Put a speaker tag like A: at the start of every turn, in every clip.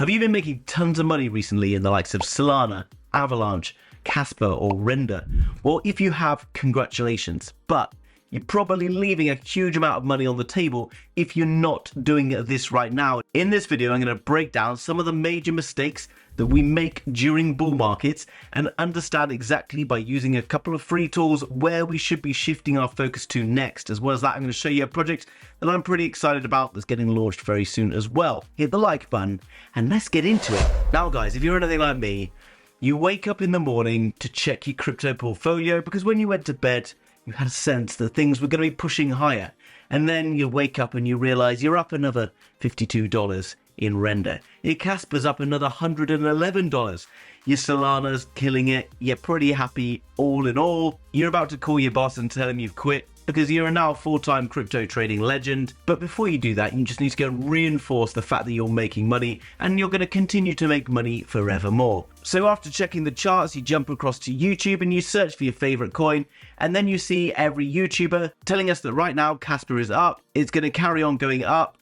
A: Have you been making tons of money recently in the likes of Solana, Avalanche, Kaspa, or Render? Well, if you have, congratulations, but you're probably leaving a huge amount of money on the table if you're not doing this right now. In this video, I'm going to break down some of the major mistakes that we make during bull markets and understand exactly by using a couple of free tools where we should be shifting our focus to next. As well as that, I'm going to show you a project that I'm pretty excited about that's getting launched very soon as well. Hit the like button and let's get into it. Now guys, if you're anything like me, you wake up in the morning to check your crypto portfolio because when you went to bed, you had a sense that things were going to be pushing higher. And then you wake up and you realize you're up another $52 in Render. Your Kaspa's up another $111. Your Solana's killing it. You're pretty happy all in all. You're about to call your boss and tell him you've quit because you're a now full-time crypto trading legend. But before you do that, you just need to go and reinforce the fact that you're making money and you're going to continue to make money forevermore. So after checking the charts, you jump across to YouTube and you search for your favorite coin, and then you see every YouTuber telling us that right now Kaspa is up, it's going to carry on going up,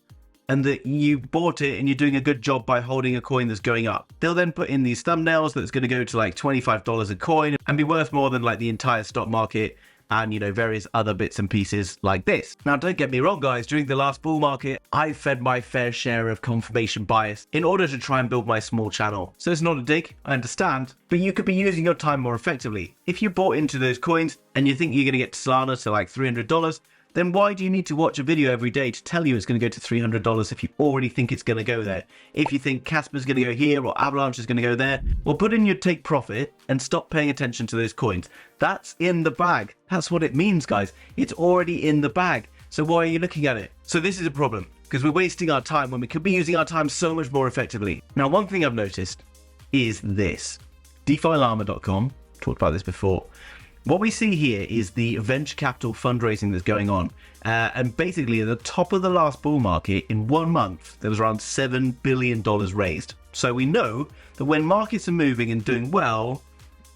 A: and that you bought it and you're doing a good job by holding a coin that's going up. They'll then put in these thumbnails that's going to go to like $25 a coin and be worth more than like the entire stock market and, you know, various other bits and pieces like this. Now, don't get me wrong, guys. During the last bull market, I fed my fair share of confirmation bias in order to try and build my small channel. So it's not a dig, I understand, but you could be using your time more effectively. If you bought into those coins and you think you're going to get Solana to like $300, then why do you need to watch a video every day to tell you it's going to go to $300 if you already think it's going to go there? If you think Kaspa's going to go here or Avalanche is going to go there, well, put in your take profit and stop paying attention to those coins. That's in the bag. That's what it means, guys. It's already in the bag. So why are you looking at it? So this is a problem because we're wasting our time when we could be using our time so much more effectively. Now, one thing I've noticed is this. DeFiLlama.com, talked about this before. What we see here is the venture capital fundraising that's going on. And basically at the top of the last bull market in 1 month, there was around $7 billion raised. So we know that when markets are moving and doing well,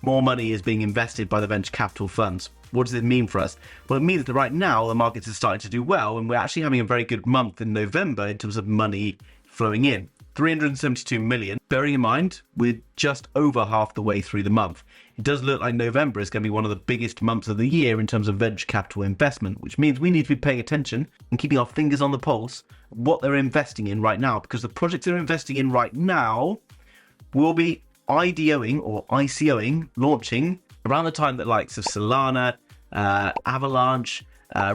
A: more money is being invested by the venture capital funds. What does it mean for us? Well, it means that right now the markets are starting to do well and we're actually having a very good month in November in terms of money flowing in. 372 million. Bearing in mind, we're just over half the way through the month. It does look like November is going to be one of the biggest months of the year in terms of venture capital investment, which means we need to be paying attention and keeping our fingers on the pulse of what they're investing in right now, because the projects they're investing in right now will be IDOing or ICOing, launching around the time that likes of Solana, Avalanche,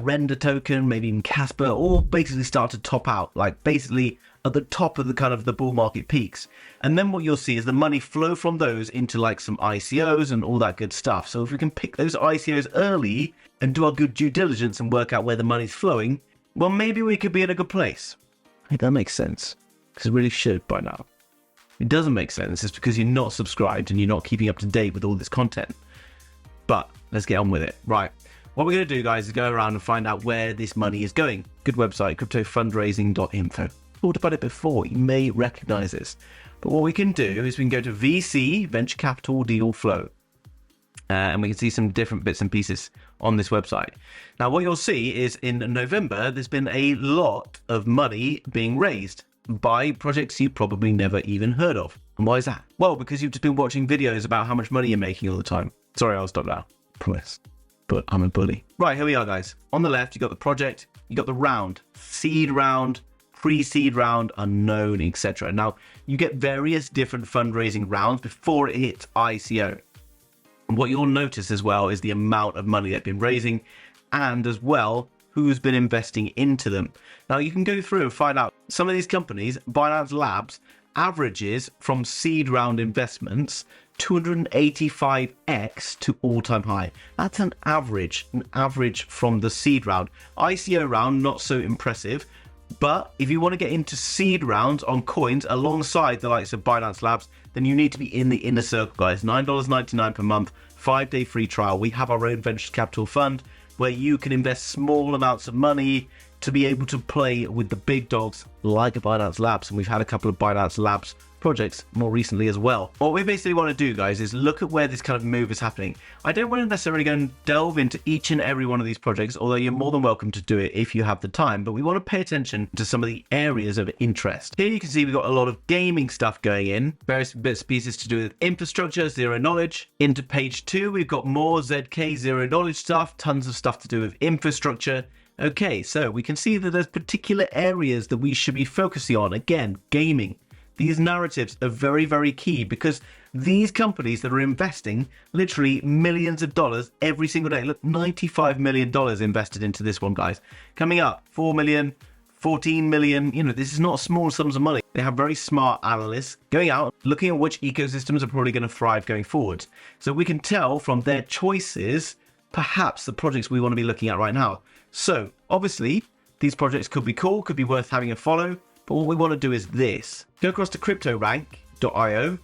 A: Render token, maybe even Kaspa, all basically start to top out, like basically at the top of the kind of the bull market peaks. And then what you'll see is the money flow from those into like some ICOs and all that good stuff. So if we can pick those ICOs early and do our good due diligence and work out where the money's flowing, well, maybe we could be in a good place. I think that makes sense, because it really should by now. It doesn't make sense, it's because you're not subscribed and you're not keeping up to date with all this content. But let's get on with it. Right. What we're going to do, guys, is go around and find out where this money is going. Good website, cryptofundraising.info. Thought about it before, you may recognize this. But what we can do is we can go to VC, Venture Capital Deal Flow. And we can see some different bits and pieces on this website. Now, what you'll see is in November, there's been a lot of money being raised by projects you probably never even heard of. And why is that? Well, because you've just been watching videos about how much money you're making all the time. Sorry, I'll stop now. Promise. But I'm a bully. Right, here we are, guys. On the left, you got the project, you got the round, seed round, pre-seed round, unknown, etc. Now, you get various different fundraising rounds before it hits ICO. And what you'll notice as well is the amount of money they've been raising and as well, who's been investing into them. Now, you can go through and find out some of these companies, Binance Labs, averages from seed round investments 285x to all-time high. That's an average from the seed round. ICO round, not so impressive, but if you want to get into seed rounds on coins alongside the likes of Binance Labs, then you need to be in the inner circle, guys. $9.99 per month, 5-day free trial. We have our own venture capital fund where you can invest small amounts of money, to be able to play with the big dogs like Binance Labs. And we've had a couple of Binance Labs projects more recently as well. What we basically want to do, guys, is look at where this kind of move is happening. I don't want to necessarily go and delve into each and every one of these projects, although you're more than welcome to do it if you have the time, but we want to pay attention to some of the areas of interest. Here you can see we've got a lot of gaming stuff going in, various bits and pieces to do with infrastructure, zero knowledge. Into page 2, we've got more ZK zero knowledge stuff, tons of stuff to do with infrastructure. Okay, so we can see that there's particular areas that we should be focusing on. Again, gaming. These narratives are very, very key because these companies that are investing literally millions of dollars every single day. Look, $95 million invested into this one, guys. Coming up, 4 million, 14 million. You know, this is not small sums of money. They have very smart analysts going out, looking at which ecosystems are probably going to thrive going forward. So we can tell from their choices, perhaps the projects we want to be looking at right now. So obviously, these projects could be cool, could be worth having a follow. But what we want to do is this. Go across to cryptorank.io.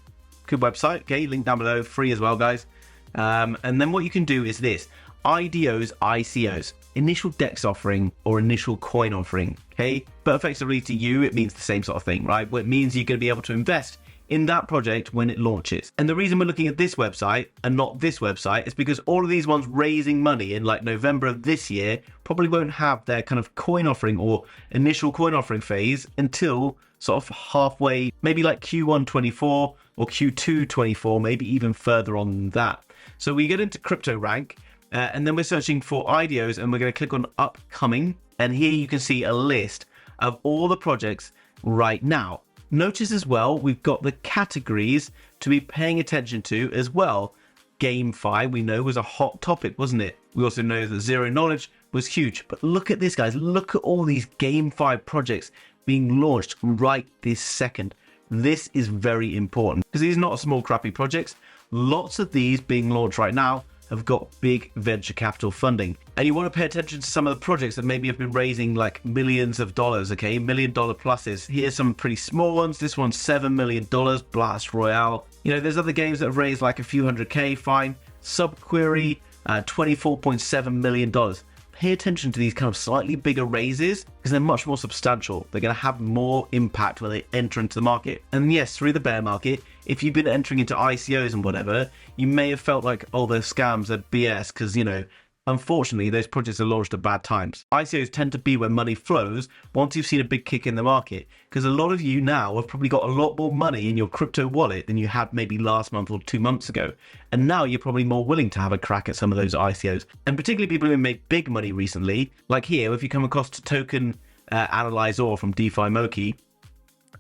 A: Good website. Okay, link down below. Free as well, guys. And then what you can do is this. IDOs, ICOs. Initial DEX offering or initial coin offering. Okay? But effectively to you, it means the same sort of thing, right? Well, it means you're going to be able to invest in that project when it launches. And the reason we're looking at this website and not this website is because all of these ones raising money in like November of this year probably won't have their kind of coin offering or initial coin offering phase until sort of halfway, maybe like Q1 24 or Q2 24, maybe even further on than that. So we get into CryptoRank and then we're searching for IDOs and we're going to click on upcoming. And here you can see a list of all the projects right now. Notice as well, we've got the categories to be paying attention to as well. GameFi, we know, was a hot topic, wasn't it? We also know that zero knowledge was huge. But look at this, guys. Look at all these GameFi projects being launched right this second. This is very important because these are not small, crappy projects. Lots of these being launched right now have got big venture capital funding. And you want to pay attention to some of the projects that maybe have been raising like millions of dollars, okay? $1 million pluses. Here's some pretty small ones. This one's $7 million, Blast Royale. You know, there's other games that have raised like a few 100K, fine. Subquery, $24.7 million. Pay attention to these kind of slightly bigger raises because they're much more substantial. They're going to have more impact when they enter into the market. And yes, through the bear market, if you've been entering into ICOs and whatever, you may have felt like, oh, they're scams, they're BS, because, you know, unfortunately, those projects are launched at bad times. ICOs tend to be where money flows once you've seen a big kick in the market, because a lot of you now have probably got a lot more money in your crypto wallet than you had maybe last month or 2 months ago. And now you're probably more willing to have a crack at some of those ICOs. And particularly people who made big money recently, like here, if you come across to token analyzer from DeFi Moki,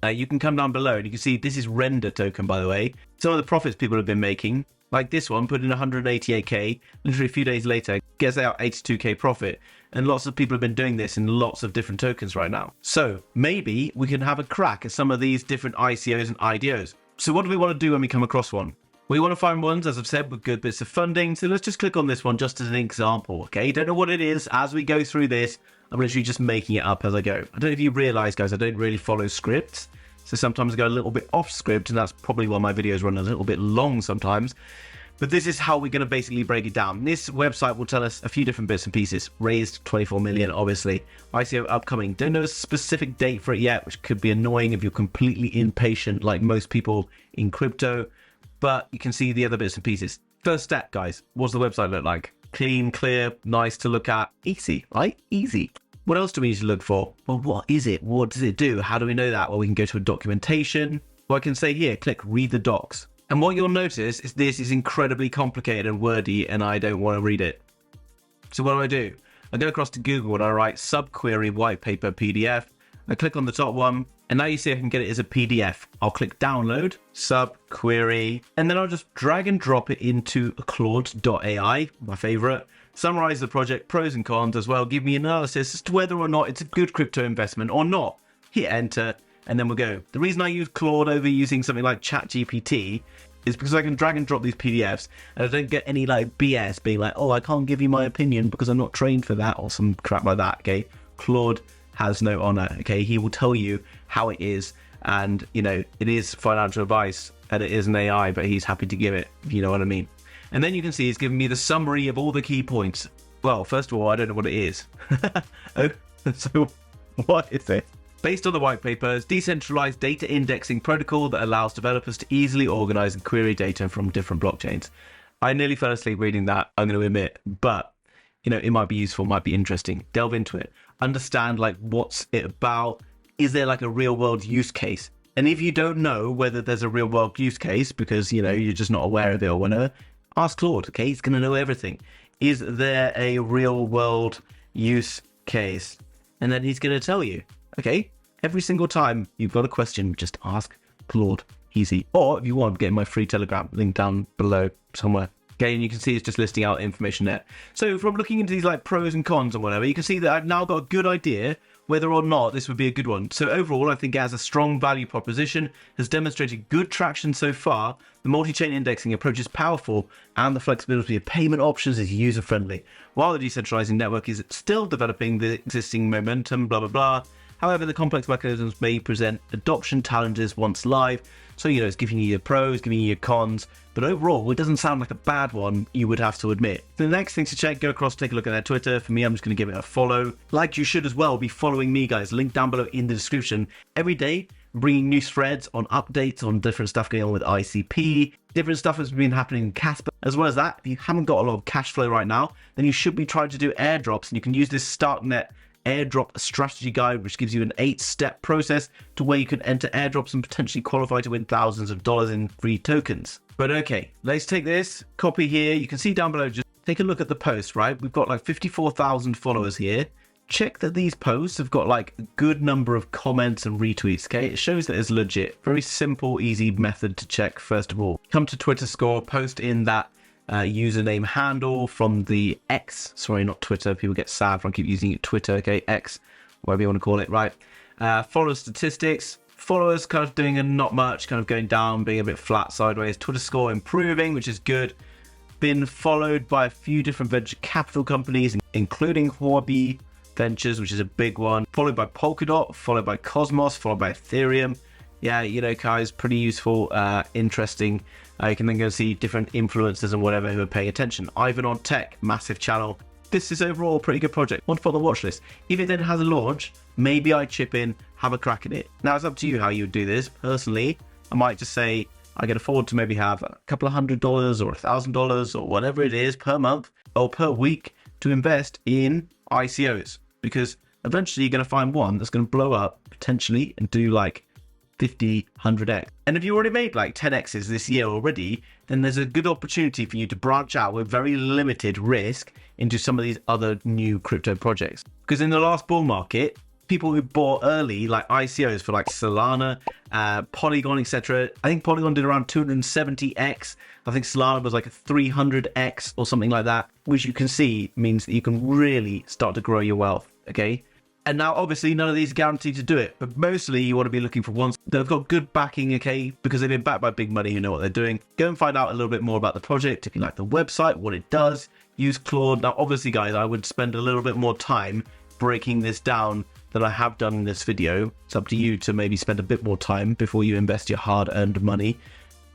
A: you can come down below and you can see this is Render token, by the way. Some of the profits people have been making, like this one, put in 188K, literally a few days later, gets out 82K profit. And lots of people have been doing this in lots of different tokens right now. So maybe we can have a crack at some of these different ICOs and IDOs. So what do we want to do when we come across one? We want to find ones, as I've said, with good bits of funding. So let's just click on this one just as an example, okay? Don't know what it is. As we go through this, I'm literally just making it up as I go. I don't know if you realize, guys, I don't really follow scripts. So sometimes I go a little bit off script, and that's probably why my videos run a little bit long sometimes. But this is how we're going to basically break it down. This website will tell us a few different bits and pieces. Raised 24 million, obviously. ICO upcoming. Don't know a specific date for it yet, which could be annoying if you're completely impatient like most people in crypto. But you can see the other bits and pieces. First step, guys. What's the website look like? Clean, clear, nice to look at. Easy, right? Easy. What else do we need to look for? Well, what is it? What does it do? How do we know that? Well, we can go to a documentation. Well, I can say here, click read the docs. And what you'll notice is this is incredibly complicated and wordy, and I don't want to read it. So what do? I go across to Google and I write subquery white paper PDF. I click on the top one, and now you see I can get it as a PDF. I'll click download, subquery, and then I'll just drag and drop it into Claude.ai, my favorite. Summarize the project, pros and cons as well. Give me analysis as to whether or not it's a good crypto investment or not. Hit enter, and then we'll go. The reason I use Claude over using something like ChatGPT is because I can drag and drop these PDFs, and I don't get any like BS being like, oh, I can't give you my opinion because I'm not trained for that or some crap like that, okay? Claude has no honor, okay? He will tell you how it is, and, you know, it is financial advice, and it is an AI, but he's happy to give it, if you know what I mean. And then you can see he's giving me the summary of all the key points. Well, first of all, I don't know what it is. So what is it? Based on the white paper, it's decentralized data indexing protocol that allows developers to easily organize and query data from different blockchains. I nearly fell asleep reading that, I'm going to admit, but you know, it might be useful, might be interesting. Delve into it. Understand like what's it about. Is there like a real world use case? And if you don't know whether there's a real world use case because, you know, you're just not aware of it or whatever, ask Claude, okay? He's going to know everything. Is there a real world use case? And then he's going to tell you, okay? Every single time you've got a question, just ask Claude. Easy. Or if you want, get my free Telegram link down below somewhere. Okay, and you can see it's just listing out information there. So from looking into these like pros and cons and whatever, you can see that I've now got a good idea whether or not this would be a good one. So overall, I think it has a strong value proposition, has demonstrated good traction so far, the multi-chain indexing approach is powerful, and the flexibility of payment options is user-friendly. While the decentralizing network is still developing the existing momentum, blah, blah, blah. However, the complex mechanisms may present adoption challenges once live. So, you know, it's giving you your pros, giving you your cons, but overall, it doesn't sound like a bad one, you would have to admit. The next thing to check, go across, take a look at their Twitter. For me, I'm just going to give it a follow. Like you should as well, be following me, guys. Link down below in the description. Every day, bringing new threads on updates on different stuff going on with ICP, different stuff has been happening in Kaspa. As well as that, if you haven't got a lot of cash flow right now, then you should be trying to do airdrops, and you can use this StarkNet airdrop strategy guide, which gives you an 8-step process to where you can enter airdrops and potentially qualify to win thousands of dollars in free tokens. But okay, let's take this copy here. You can see down below, just take a look at the post, right? We've got like 54,000 followers here. Check that these posts have got like a good number of comments and retweets, okay? It shows that it's legit. Very simple, easy method to check. First of all, come to Twitter Score, post in that username handle from the X, sorry, not Twitter. People get sad if I keep using it Twitter, okay? X, whatever you want to call it, right? Follower statistics, followers kind of doing a not much, kind of going down, being a bit flat sideways. Twitter Score improving, which is good. Been followed by a few different venture capital companies, including Huobi Ventures, which is a big one, followed by Polkadot, followed by Cosmos, followed by Ethereum. Yeah, you know, guys, pretty useful, interesting. You can then go see different influencers and whatever who are paying attention. Ivan on Tech, massive channel. This is overall a pretty good project. Want to put on the watch list. If it then has a launch, maybe I chip in, have a crack at it. Now it's up to you how you would do this. Personally, I might just say I can afford to maybe have a couple of $100 or $1,000 or whatever it is per month or per week to invest in ICOs, because eventually you're going to find one that's going to blow up potentially and do like 50, 100x. And if you already made like 10x's this year already, then there's a good opportunity for you to branch out with very limited risk into some of these other new crypto projects. Because in the last bull market, people who bought early, like ICOs for like Solana, Polygon, etc. I think Polygon did around 270x. I think Solana was like a 300x or something like that, which you can see means that you can really start to grow your wealth, okay? And now, obviously, none of these are guaranteed to do it, but mostly you want to be looking for ones that have got good backing, okay, because they've been backed by big money who know what they're doing. Go and find out a little bit more about the project. If you like the website, what it does, use Claude. Now, obviously, guys, I would spend a little bit more time breaking this down than I have done in this video. It's up to you to maybe spend a bit more time before you invest your hard-earned money.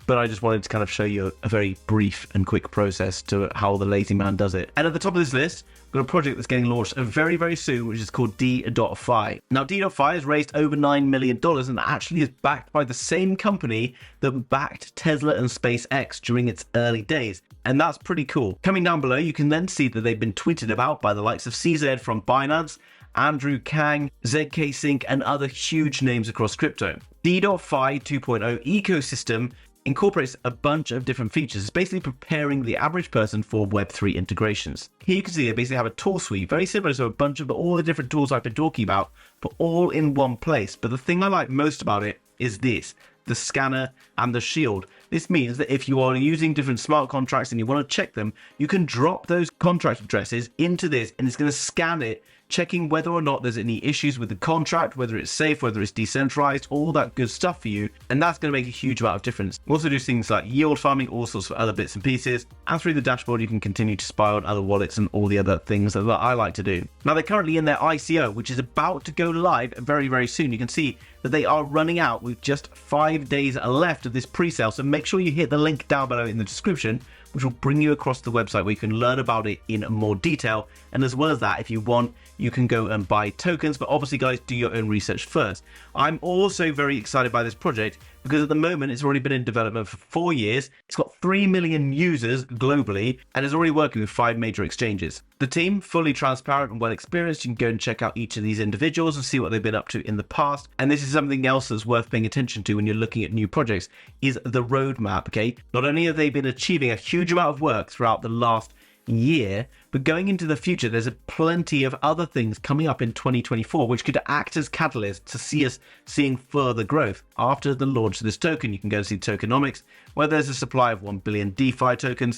A: But I just wanted to kind of show you a very brief and quick process to how the lazy man does it. And at the top of this list, we've got a project that's getting launched very, very soon, which is called D.Fi. Now, D.Fi has raised over $9 million and actually is backed by the same company that backed Tesla and SpaceX during its early days. And that's pretty cool. Coming down below, you can then see that they've been tweeted about by the likes of CZ from Binance, Andrew Kang, ZK Sync, and other huge names across crypto. D.Fi 2.0 ecosystem incorporates a bunch of different features. It's basically preparing the average person for Web3 integrations. Here you can see they basically have a tool suite, very similar to a bunch of all the different tools I've been talking about, but all in one place. But the thing I like most about it is this, the scanner and the shield. This means that if you are using different smart contracts and you want to check them, you can drop those contract addresses into this and it's going to scan it, checking whether or not there's any issues with the contract, whether it's safe, whether it's decentralized, all that good stuff for you. And that's going to make a huge amount of difference. We also do things like yield farming, all sorts of other bits and pieces. And through the dashboard, you can continue to spy on other wallets and all the other things that I like to do. Now, they're currently in their ICO, which is about to go live very, very soon. You can see that they are running out with just 5 days left of this pre-sale. So make sure you hit the link down below in the description, which will bring you across the website where you can learn about it in more detail. And as well as that, if you want, you can go and buy tokens, but obviously guys, do your own research first. I'm also very excited by this project because at the moment it's already been in development for 4 years. It's got 3 million users globally and is already working with 5 major exchanges. The team, fully transparent and well experienced. You can go and check out each of these individuals and see what they've been up to in the past. And this is something else that's worth paying attention to when you're looking at new projects, is the roadmap, okay? Not only have they been achieving a huge amount of work throughout the last year, but going into the future, there's a plenty of other things coming up in 2024 which could act as catalysts to see us seeing further growth. After the launch of this token, you can go and see tokenomics, where there's a supply of 1 billion DeFi tokens.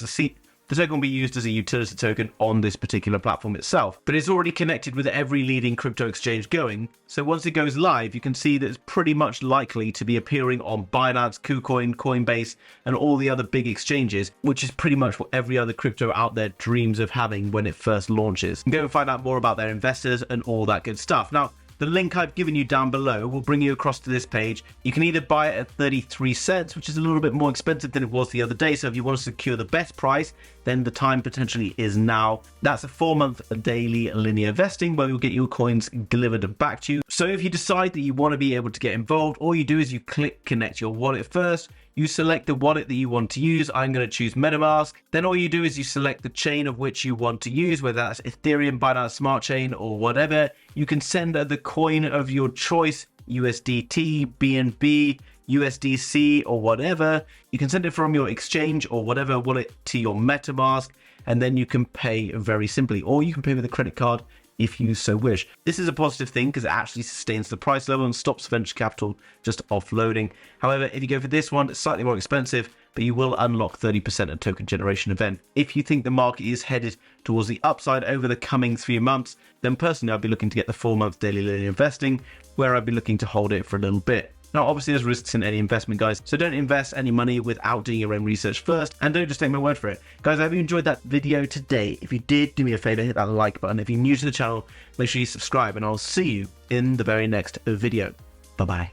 A: The token will be used as a utility token on this particular platform itself, but it's already connected with every leading crypto exchange going. So once it goes live, you can see that it's pretty much likely to be appearing on Binance, KuCoin, Coinbase, and all the other big exchanges, which is pretty much what every other crypto out there dreams of having when it first launches. You can go and find out more about their investors and all that good stuff. Now, the link I've given you down below will bring you across to this page. You can either buy it at 33 cents, which is a little bit more expensive than it was the other day. So if you want to secure the best price, then the time potentially is now. That's a 4-month daily linear vesting where you'll get your coins delivered back to you. So if you decide that you want to be able to get involved, all you do is you click connect your wallet first. You select the wallet that you want to use. I'm going to choose MetaMask. Then all you do is you select the chain of which you want to use, whether that's Ethereum, Binance Smart Chain, or whatever. You can send the coin of your choice, USDT, BNB, USDC, or whatever. You can send it from your exchange or whatever wallet to your MetaMask, and then you can pay very simply, or you can pay with a credit card if you so wish. This is a positive thing because it actually sustains the price level and stops venture capital just offloading. However, if you go for this one, it's slightly more expensive, but you will unlock 30% at token generation event. If you think the market is headed towards the upside over the coming 3 months, then personally I'd be looking to get the 4-month daily linear investing, where I'd be looking to hold it for a little bit. Now, obviously, there's risks in any investment, guys, so don't invest any money without doing your own research first, and don't just take my word for it. Guys, I hope you enjoyed that video today. If you did, do me a favor, hit that like button. If you're new to the channel, make sure you subscribe, and I'll see you in the very next video. Bye-bye.